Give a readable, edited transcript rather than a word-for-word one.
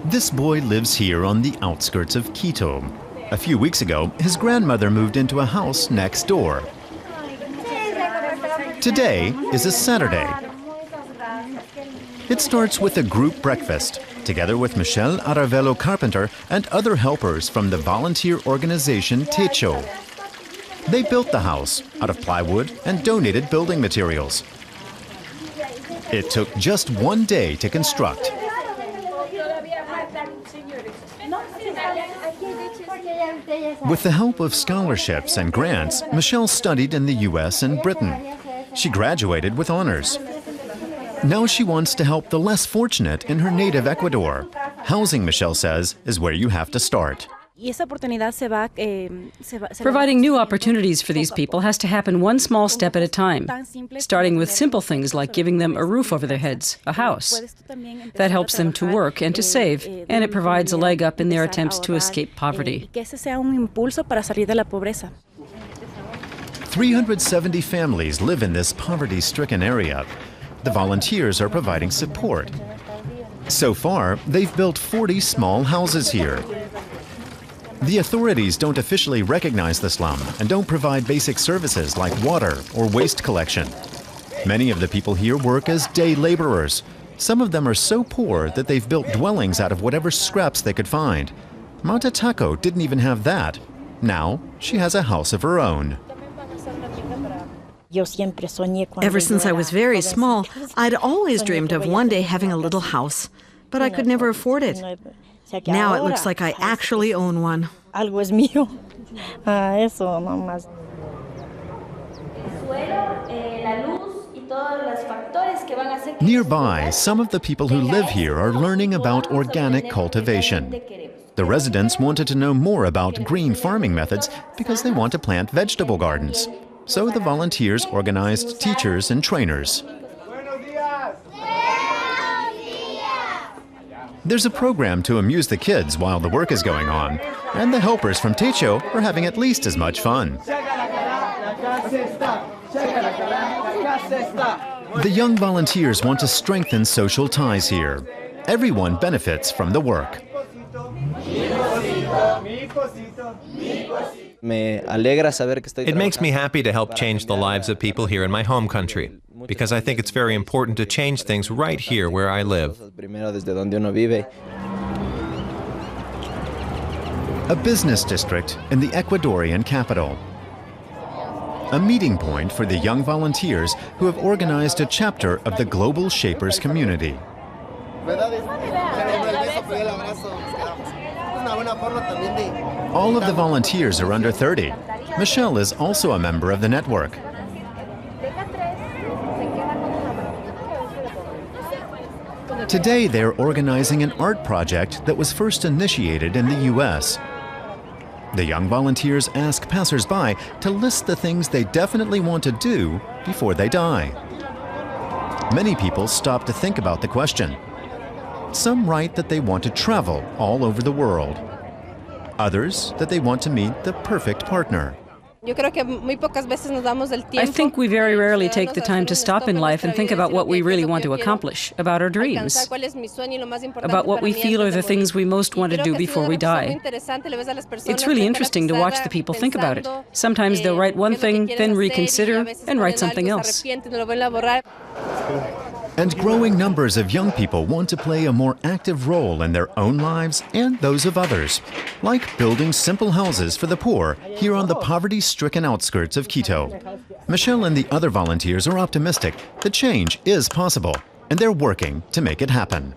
This boy lives here on the outskirts of Quito. A few weeks ago, his grandmother moved into a house next door. Today is a Saturday. It starts with a group breakfast, together with Michelle Arevalo-Carpenter and other helpers from the volunteer organization TECHO. They built the house out of plywood and donated building materials. It took just one day to construct. With the help of scholarships and grants, Michelle studied in the US and Britain. She graduated with honors. Now she wants to help the less fortunate in her native Ecuador. Housing, Michelle says, is where you have to start. Providing new opportunities for these people has to happen one small step at a time, starting with simple things like giving them a roof over their heads, a house. That helps them to work and to save, and it provides a leg up in their attempts to escape poverty. 370 families live in this poverty-stricken area. The volunteers are providing support. So far, they've built 40 small houses here. The authorities don't officially recognize the slum and don't provide basic services like water or waste collection. Many of the people here work as day laborers. Some of them are so poor that they've built dwellings out of whatever scraps they could find. TECHO didn't even have that. Now she has a house of her own. Ever since I was very small, I'd always dreamed of one day having a little house, but I could never afford it. Now it looks like I actually own one. Nearby, some of the people who live here are learning about organic cultivation. The residents wanted to know more about green farming methods because they want to plant vegetable gardens. So the volunteers organized teachers and trainers. There's a program to amuse the kids while the work is going on, and the helpers from TECHO are having at least as much fun. The young volunteers want to strengthen social ties here. Everyone benefits from the work. It makes me happy to help change the lives of people here in my home country, because I think it's very important to change things right here where I live. A business district in the Ecuadorian capital. A meeting point for the young volunteers who have organized a chapter of the Global Shapers community. All of the volunteers are under 30. Michelle is also a member of the network. Today they're organizing an art project that was first initiated in the US. The young volunteers ask passers-by to list the things they definitely want to do before they die. Many people stop to think about the question. Some write that they want to travel all over the world. Others that they want to meet the perfect partner. I think we very rarely take the time to stop in life and think about what we really want to accomplish, about our dreams, about what we feel are the things we most want to do before we die. It's really interesting to watch the people think about it. Sometimes they'll write one thing, then reconsider, and write something else. And growing numbers of young people want to play a more active role in their own lives and those of others, like building simple houses for the poor here on the poverty-stricken outskirts of Quito. Michelle and the other volunteers are optimistic that change is possible, and they're working to make it happen.